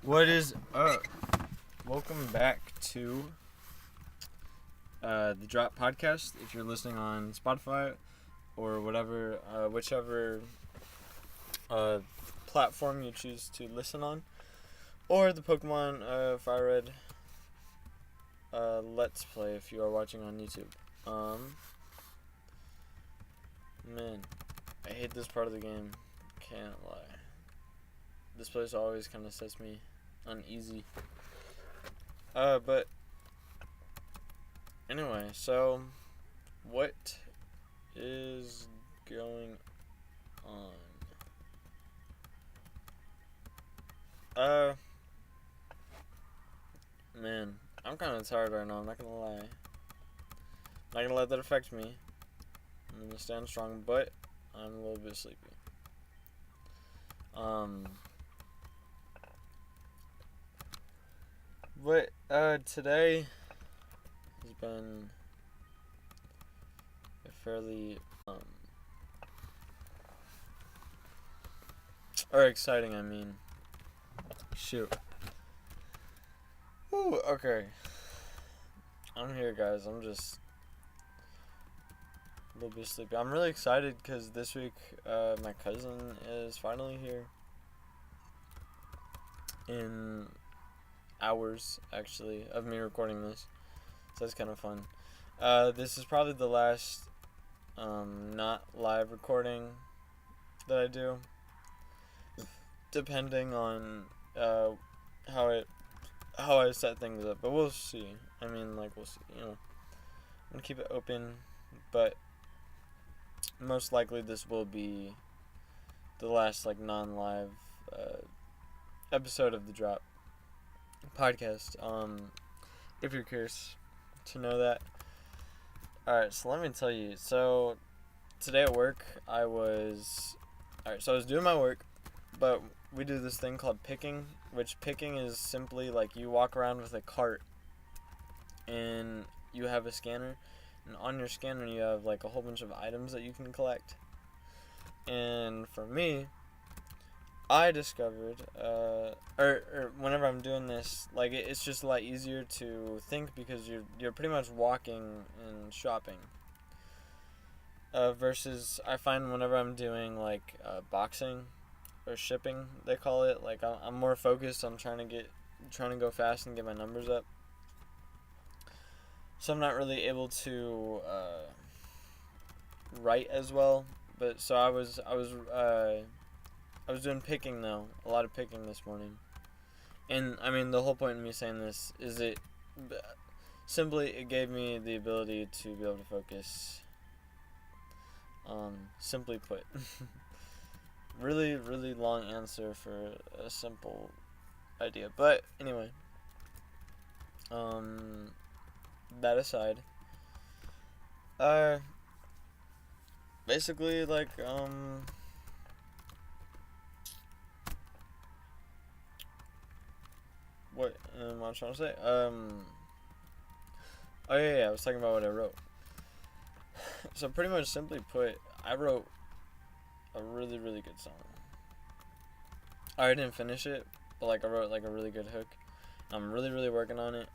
What is up? Welcome back to the Drop Podcast. If you're listening on Spotify or whatever, whichever platform you choose to listen on, or the Pokemon FireRed Let's Play if you are watching on YouTube. Man, I hate this part of the game. Can't lie. This place always kind of sets me uneasy. But anyway, so what is going on? Man, I'm kind of tired right now, I'm not gonna lie. I'm not gonna let that affect me. I'm gonna stand strong, but I'm a little bit sleepy. But today has been a fairly or exciting, I mean. Shoot. Woo, okay. I'm here, guys. I'm just a little bit sleepy. I'm really excited because this week my cousin is finally here. In hours, actually, of me recording this. So that's kind of fun. This is probably the last not live recording that I do. Depending on how I set things up. But we'll see. I mean, like, we'll see. You know, I'm going to keep it open. But most likely this will be the last, like, non-live episode of the Drop Podcast. If you're curious to know that. Alright, so let me tell you. So, today at work, I was doing my work, but we do this thing called picking, which picking is simply like you walk around with a cart and you have a scanner, and on your scanner you have like a whole bunch of items that you can collect. And for me, I discovered, or whenever I'm doing this, like it's just a lot easier to think because you're pretty much walking and shopping. Versus I find whenever I'm doing like boxing or shipping, they call it, like I'm more focused on trying to go fast and get my numbers up. So I'm not really able to write as well. But so I was doing picking though, a lot of picking this morning. And I mean, the whole point of me saying this is it gave me the ability to be able to focus. Simply put. Really, really long answer for a simple idea. But anyway, that aside, basically like what am I trying to say? Oh yeah, I was talking about what I wrote. So pretty much, simply put, I wrote a really, really good song. I didn't finish it, but like I wrote like a really good hook. I'm really, really working on it.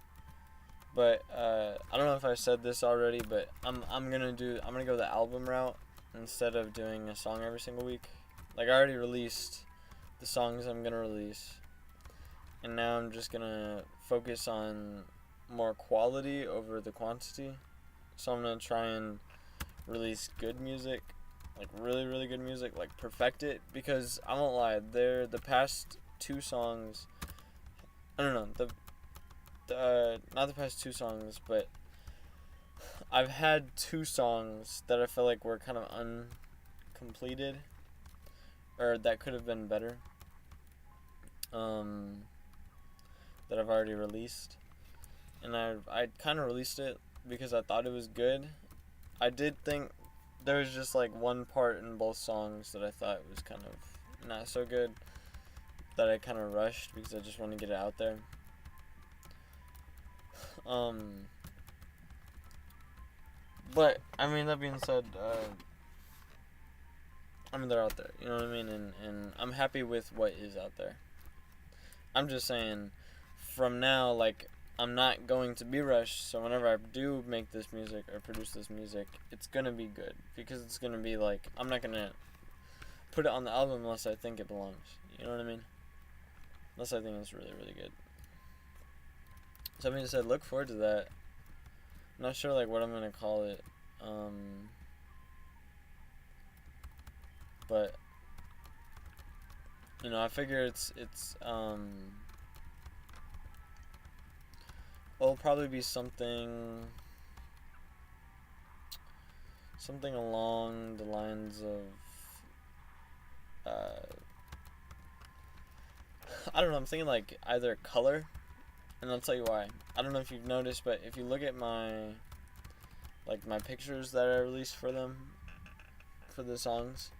But I don't know if I said this already, but I'm gonna go the album route instead of doing a song every single week. Like I already released the songs I'm gonna release, and now I'm just gonna focus on more quality over the quantity. So I'm gonna try and release good music, like really, really good music, like perfect it, because I won't lie, the past two songs, I don't know, not the past two songs, but I've had two songs that I feel like were kind of uncompleted, or that could have been better, that I've already released, and I kind of released it because I thought it was good. I did think there was just like one part in both songs that I thought was kind of not so good, that I kind of rushed because I just want to get it out there. But I mean, that being said, I mean, they're out there, you know what I mean, and I'm happy with what is out there. I'm just saying, from now, like, I'm not going to be rushed, so whenever I do make this music or produce this music, it's gonna be good, because it's gonna be, like, I'm not gonna put it on the album unless I think it belongs, you know what I mean? Unless I think it's really, really good. So that being said, look forward to that. I'm not sure, like, what I'm gonna call it, but, you know, I figure it'll probably be something along the lines of, I don't know, I'm thinking, like, either color, and I'll tell you why. I don't know if you've noticed, but if you look at my pictures that I released for them, for the songs,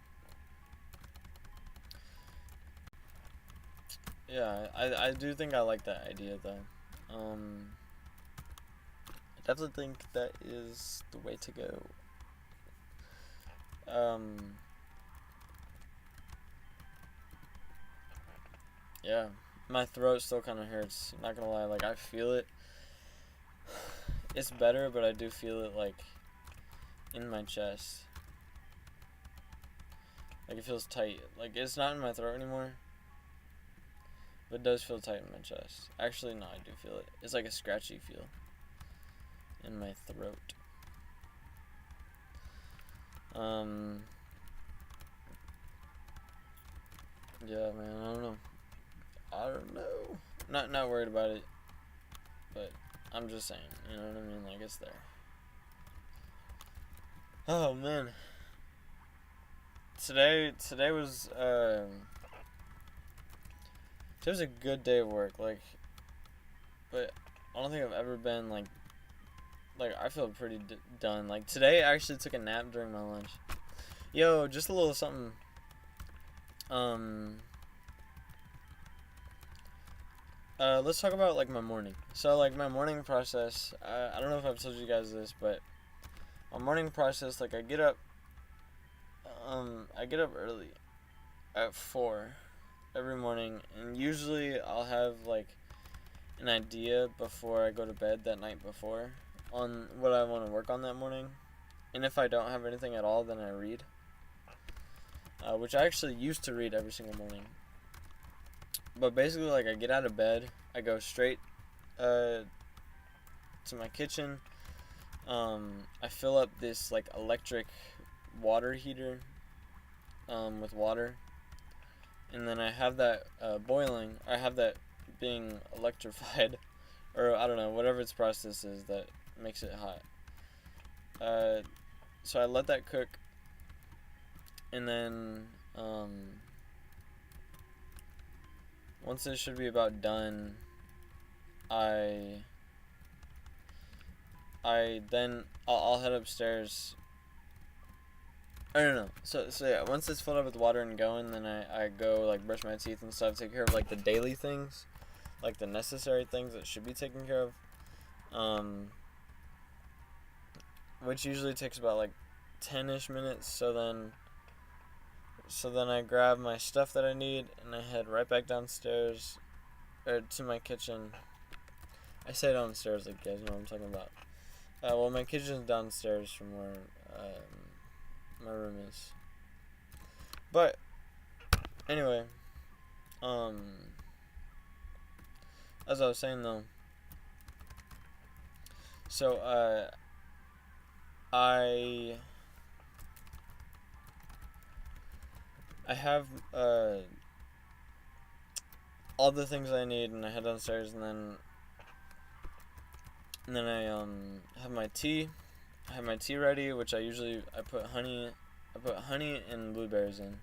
yeah, I do think I like that idea, though. I definitely think that is the way to go. Yeah, my throat still kind of hurts, not gonna lie, like, I feel it. It's better, but I do feel it, like, in my chest. Like, it feels tight. Like, it's not in my throat anymore, but it does feel tight in my chest. Actually, no, I do feel it. It's like a scratchy feel in my throat. Yeah, man, I don't know. Not worried about it, but I'm just saying, you know what I mean? Like, it's there. Oh, man. Today was a good day of work, like, but I don't think I've ever been, like, I feel pretty done. Like, today I actually took a nap during my lunch. Yo, just a little something, let's talk about, like, my morning. So, like, my morning process, I don't know if I've told you guys this, but my morning process, like, I get up early at 4 every morning, and usually I'll have, like, an idea before I go to bed that night before on what I want to work on that morning. And if I don't have anything at all, then I read, which I actually used to read every single morning. But basically, like, I get out of bed, I go straight to my kitchen. I fill up this, like, electric water heater with water, and then I have that boiling. I have that being electrified, or I don't know, whatever its process is that makes it hot. So I let that cook, and then once it should be about done, I'll head upstairs. I don't know. So yeah, once it's filled up with water and going, then I go, like, brush my teeth and stuff, take care of, like, the daily things, like, the necessary things that should be taken care of, which usually takes about, like, 10-ish minutes. So then I grab my stuff that I need, and I head right back downstairs, or to my kitchen. I say downstairs, like, you guys know what I'm talking about. Well, my kitchen's downstairs from where my room is. But anyway, as I was saying, though, so I have all the things I need, and I head downstairs, and then I have my tea. I have my tea ready, which I put honey and blueberries in.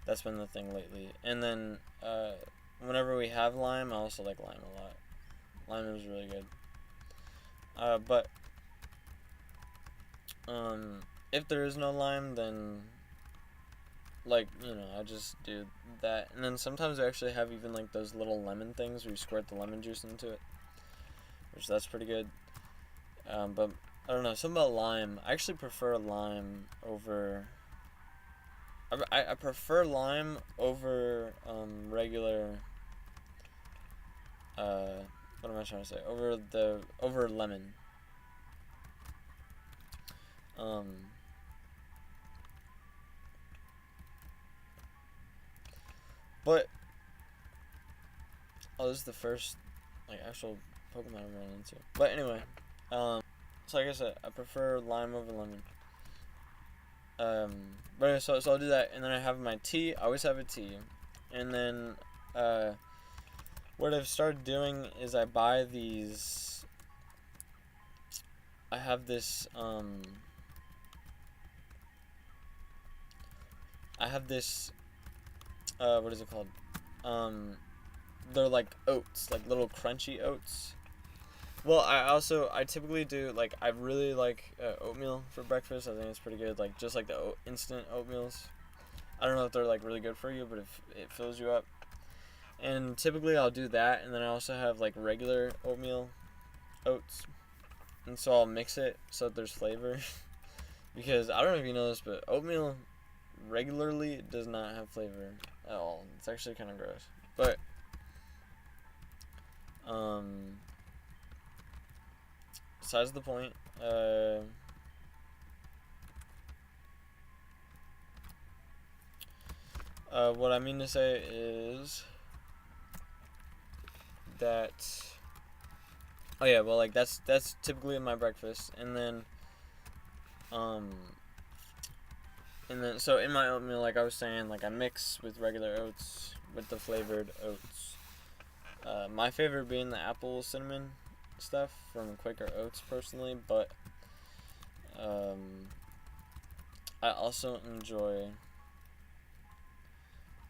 That's been the thing lately. And then whenever we have lime, I also like lime a lot. Lime is really good. But if there is no lime, then, like, you know, I just do that. And then sometimes I actually have even, like, those little lemon things where you squirt the lemon juice into it, which that's pretty good. But I don't know, something about lime. I actually prefer lime over. I prefer lime over regular what am I trying to say? Over lemon. But this is the first like actual Pokemon I've run into. But anyway, so like I said, I prefer lime over lemon. But anyway, so I'll do that, and then I have my tea. I always have a tea, and then what I've started doing is I buy these. I have this what is it called? They're like oats, like little crunchy oats. Well, I typically do, like, I really like oatmeal for breakfast. I think it's pretty good, like, just like the instant oatmeals. I don't know if they're, like, really good for you, but if it fills you up. And typically I'll do that, and then I also have, like, regular oatmeal oats. And so I'll mix it so that there's flavor. Because, I don't know if you know this, but oatmeal regularly does not have flavor at all. It's actually kind of gross. But, besides the point, what I mean to say is that, oh yeah, well, like, that's typically my breakfast, and then, so in my oatmeal, like I was saying, like, I mix with regular oats with the flavored oats. My favorite being the apple cinnamon stuff from Quaker Oats, personally, but I also enjoy,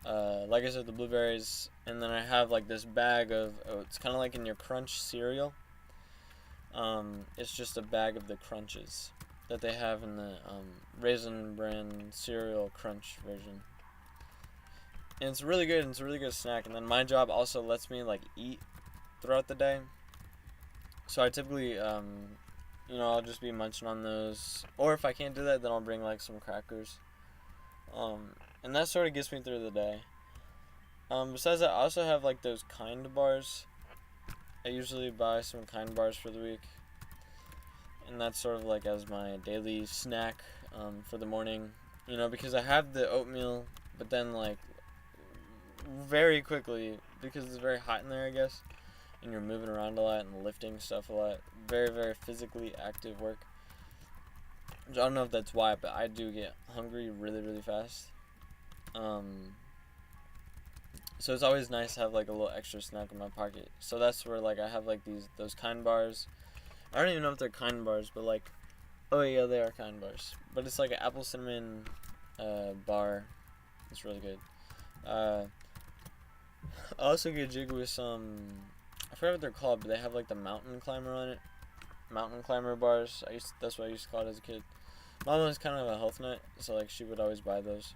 like I said, the blueberries, and then I have like this bag of oats, kind of like in your Crunch cereal. It's just a bag of the Crunches that they have in the Raisin Bran cereal Crunch version. And it's really good, and it's a really good snack. And then my job also lets me like eat throughout the day. So I typically, I'll just be munching on those. Or if I can't do that, then I'll bring like some crackers. And that sort of gets me through the day. Besides that, I also have like those Kind bars. I usually buy some Kind bars for the week. And that's sort of like as my daily snack for the morning. Because I have the oatmeal, but then like very quickly, because it's very hot in there, I guess, and you're moving around a lot and lifting stuff a lot, very, very physically active work. I don't know if that's why, but I do get hungry really, really fast. So it's always nice to have like a little extra snack in my pocket. So that's where like I have like those Kind bars. I don't even know if they're Kind bars, but like, oh yeah, they are Kind bars. But it's like an apple cinnamon bar. It's really good. I also get jig with some, I forgot what they're called, but they have like the mountain climber on it. Mountain climber bars. That's what I used to call it as a kid. My mom was kind of a health nut, so like she would always buy those.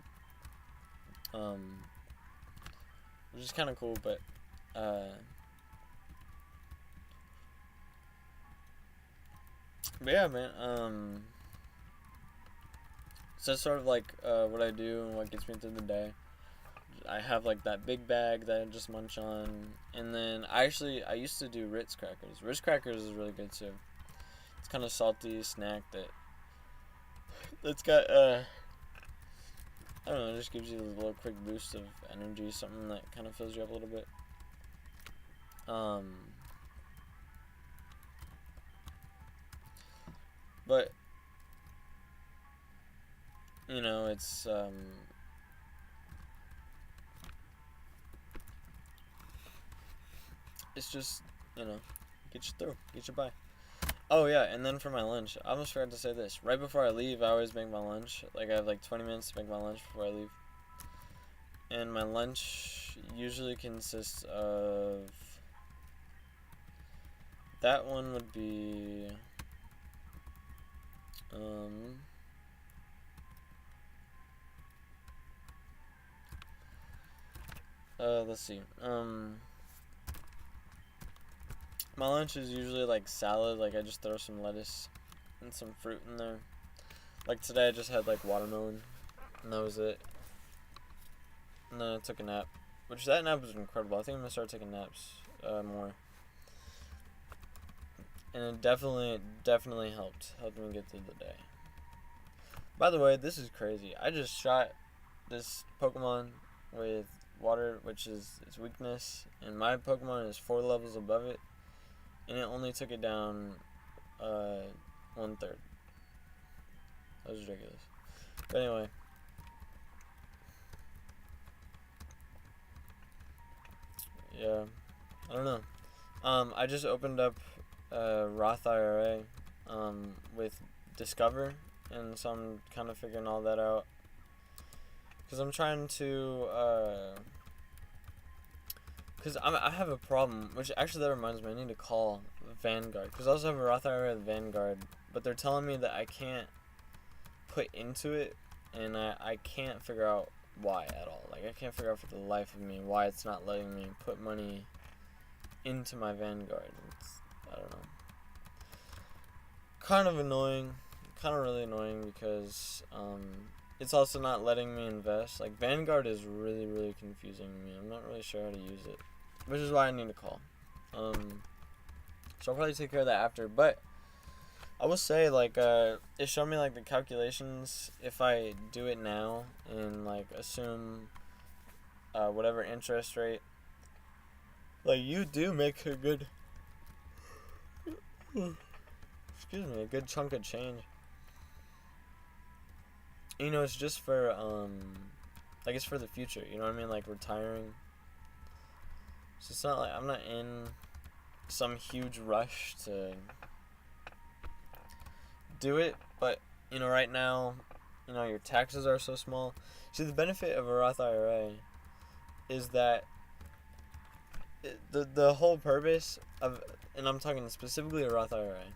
Which is kind of cool, but yeah, man. So that's sort of like what I do and what gets me through the day. I have like that big bag that I just munch on, and then I used to do Ritz crackers. Ritz crackers is really good too. It's kind of salty snack that's got I don't know, it just gives you a little quick boost of energy, something that kind of fills you up a little bit. But it's just, get you through, get you by. Oh yeah, and then for my lunch, I almost forgot to say this. Right before I leave, I always make my lunch. Like, I have like 20 minutes to make my lunch before I leave. And my lunch usually consists of, that one would be, let's see, my lunch is usually like salad. Like, I just throw some lettuce and some fruit in there. Like today I just had like watermelon, and that was it. And then I took a nap, which that nap was incredible. I think I'm gonna start taking naps more. And it definitely helped me get through the day. By the way, this is crazy. I just shot this Pokemon with water, which is its weakness, and my Pokemon is 4 levels above it, and it only took it down 1/3. That was ridiculous. But anyway, yeah, I don't know. I just opened up Roth IRA with Discover, and so I'm kind of figuring all that out. Because I'm trying to, because I have a problem, which actually that reminds me, I need to call Vanguard. Because I also have a Roth IRA with Vanguard, but they're telling me that I can't put into it, and I can't figure out why at all. Like, I can't figure out for the life of me why it's not letting me put money into my Vanguard. I don't know. Kind of annoying. Kind of really annoying because it's also not letting me invest. Like, Vanguard is really, really confusing to me. I'm not really sure how to use it, which is why I need to call. So I'll probably take care of that after. But I will say, like, it showed me, like, the calculations if I do it now and, like, assume whatever interest rate. Like, you do make a good, excuse me, a good chunk of change. You know, it's just for, like, it's for the future, you know what I mean, like, retiring. So it's not like, I'm not in some huge rush to do it, but, you know, right now, you know, your taxes are so small. See, the benefit of a Roth IRA is that the whole purpose of, and I'm talking specifically a Roth IRA,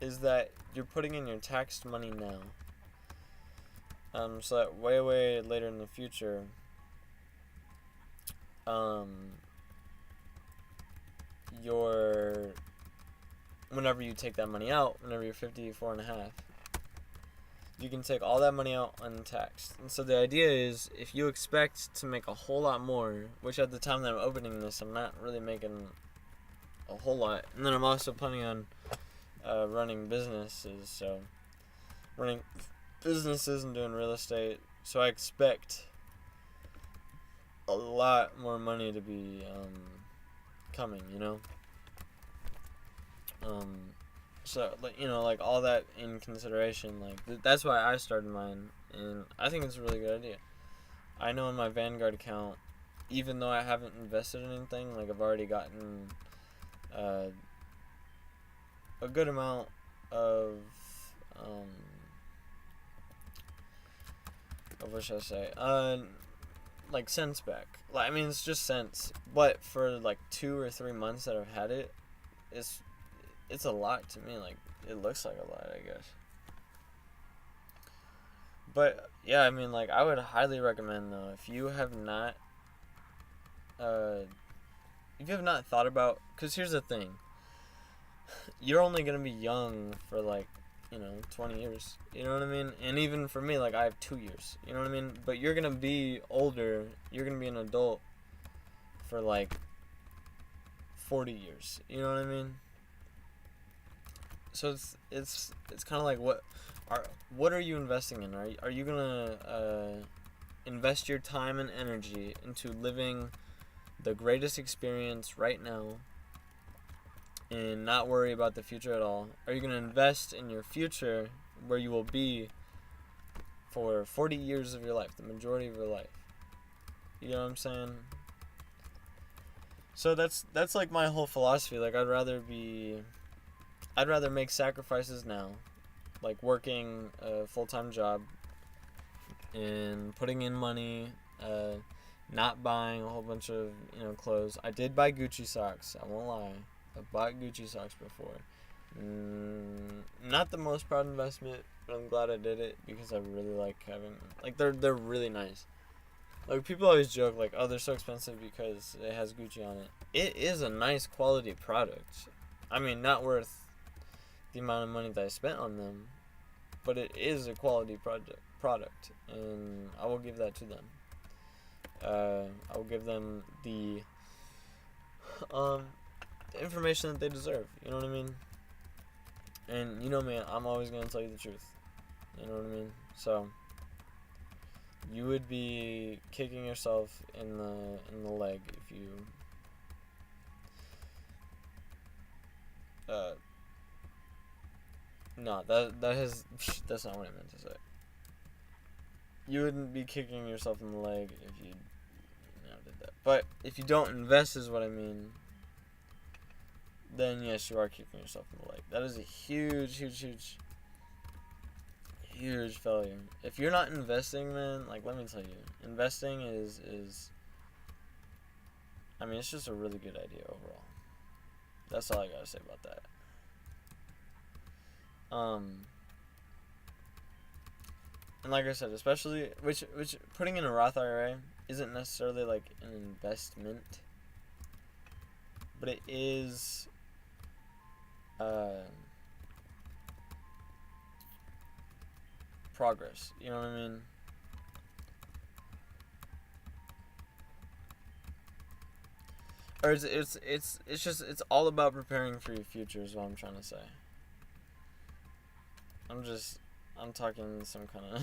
is that you're putting in your taxed money now. So that way later in the future, whenever you take that money out, whenever you're 54 and a half, you can take all that money out untaxed. And so the idea is, if you expect to make a whole lot more, which at the time that I'm opening this, I'm not really making a whole lot, and then I'm also planning on running businesses, and doing real estate, so I expect a lot more money to be coming, you know. So, like, you know, like, all that in consideration, like, that's why I started mine, and I think it's a really good idea. I know in my Vanguard account, even though I haven't invested in anything, like, I've already gotten a good amount of what should I say? Like, cents back. Like, I mean, it's just cents, but for like 2 or 3 months that I've had it, it's a lot to me. Like, it looks like a lot, I guess. But yeah, I mean, like, I would highly recommend, though, if you have not thought about, because here's the thing, you're only gonna be young for, like, you know, 20 years, you know what I mean? And even for me, like, I have 2 years, you know what I mean? But you're gonna be older, you're gonna be an adult for, like, 40 years, you know what I mean? So it's kind of like, what are you investing in? Are you gonna invest your time and energy into living the greatest experience right now and not worry about the future at all? Are you going to invest in your future where you will be for 40 years of your life, the majority of your life? You know what I'm saying? So that's like my whole philosophy. Like, I'd rather make sacrifices now, like working a full-time job and putting in money, not buying a whole bunch of, you know, clothes. I did buy Gucci socks, I won't lie. I bought Gucci socks before. Not the most proud investment, but I'm glad I did it because I really like having, like, they're really nice. Like, people always joke, like, oh, they're so expensive because it has Gucci on it. It is a nice quality product. I mean, not worth the amount of money that I spent on them, but it is a quality product, and I will give that to them. I will give them the the information that they deserve. You know what I mean? And you know me, I'm always gonna tell you the truth. You know what I mean? So you would be kicking yourself in the leg if you no, that's not what I meant to say. You wouldn't be kicking yourself in the leg if you did that. But if you don't invest, is what I mean, then yes, you are kicking yourself in the leg. That is a huge failure. If you're not investing, man, like, let me tell you, investing is I mean, it's just a really good idea overall. That's all I gotta say about that. And like I said, especially which putting in a Roth IRA isn't necessarily like an investment, but it is progress. You know what I mean? Or it's all about preparing for your future is what I'm trying to say. I'm talking some kind of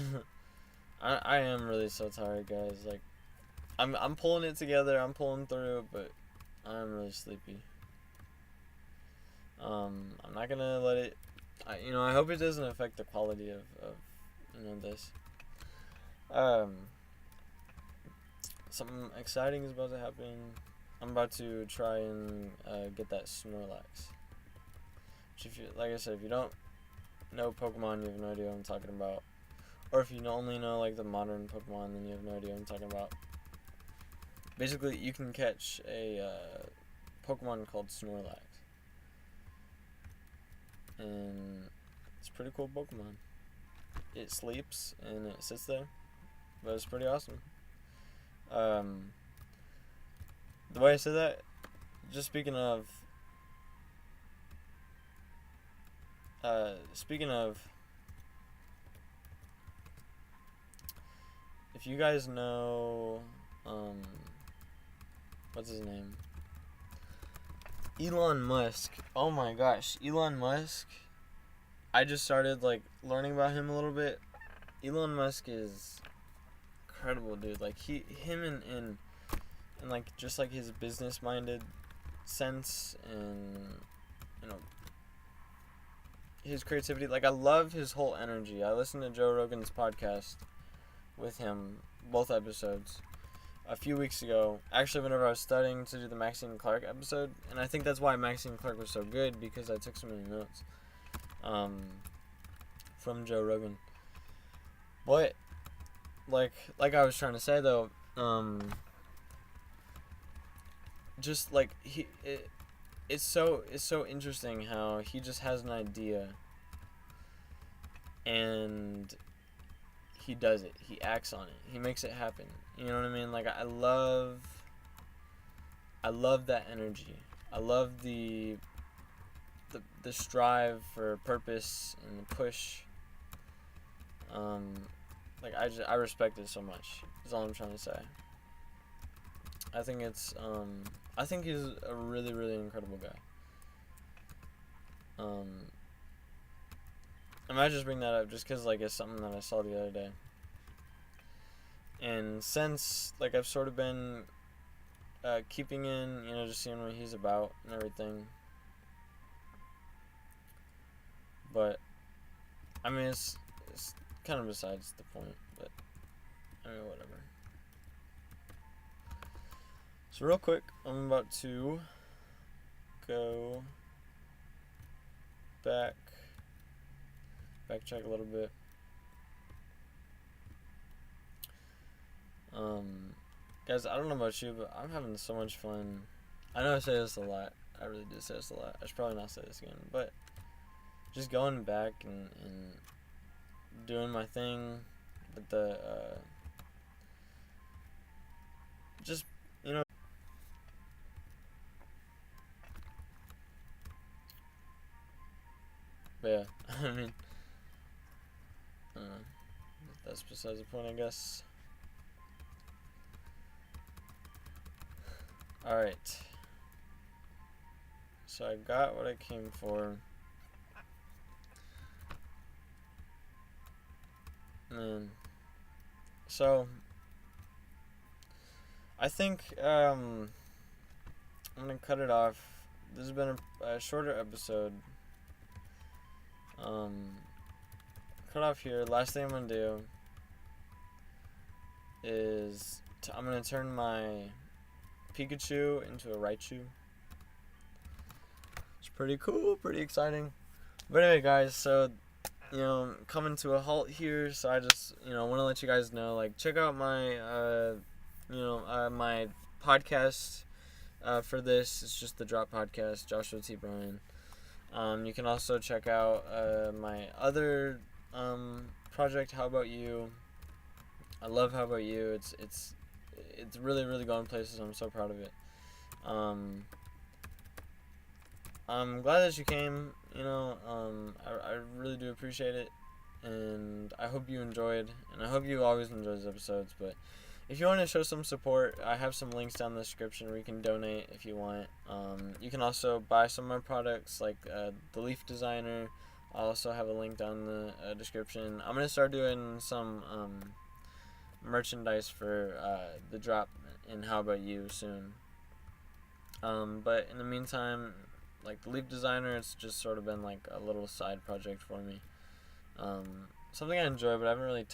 I am really so tired, guys. Like, I'm pulling it together, I'm pulling through, but I'm really sleepy. I'm not gonna let it I hope it doesn't affect the quality of this. Something exciting is about to happen. I'm about to try and get that Snorlax. Which, like I said, if you don't know Pokemon, you have no idea what I'm talking about. Or if you only know like the modern Pokemon, then you have no idea what I'm talking about. Basically, you can catch a Pokemon called Snorlax, and it's a pretty cool Pokemon. It sleeps and it sits there, but it's pretty awesome. The way I said that, just speaking of if you guys know, what's his name? Elon Musk. Oh my gosh, Elon Musk. I just started like learning about him a little bit. Elon Musk is incredible, dude. Like him in like just like his business minded sense and his creativity. Like, I love his whole energy. I listened to Joe Rogan's podcast with him, both episodes, a few weeks ago. Actually, whenever I was studying to do the Maxine Clark episode, and I think that's why Maxine Clark was so good, because I took so many notes from Joe Rogan. But like I was trying to say though, just like it's so interesting how he just has an idea and he does it. He acts on it. He makes it happen. You know what I mean? Like, I love that energy. I love the strive for purpose and the push. Like, I respect it so much. Is all I'm trying to say. I think he's a really, really incredible guy. I might just bring that up just because, like, it's something that I saw the other day. And since, like, I've sort of been keeping in, just seeing what he's about and everything. But, I mean, it's kind of besides the point, but, I mean, whatever. So real quick, I'm about to go backtrack a little bit. Guys, I don't know about you, but I'm having so much fun. I know I say this a lot. I really do say this a lot. I should probably not say this again, but just going back and doing my thing with the just but yeah, I mean, that's besides the point, I guess. Alright. So I got what I came for. Man. So I think I'm gonna cut it off. This has been a shorter episode. Cut off here. Last thing I'm gonna do is I'm gonna turn my Pikachu into a Raichu. It's pretty cool, pretty exciting. But anyway, guys, so coming to a halt here. So I just want to let you guys know, like, check out my my podcast for this. It's just the Drop Podcast, Joshua T. Bryan. You can also check out my other project, How About You. I love How About You. It's really, really going places. I'm so proud of it. I'm glad that you came. I really do appreciate it, and I hope you enjoyed, and I hope you always enjoy these episodes. But if you want to show some support, I have some links down in the description where you can donate if you want. You can also buy some of my products, like TheLeafDesigner. I also have a link down in the description. I'm going to start doing some merchandise for the drop in How About You soon. But in the meantime, like the TheLeafDesigner, it's just sort of been like a little side project for me. Something I enjoy, but I haven't really touched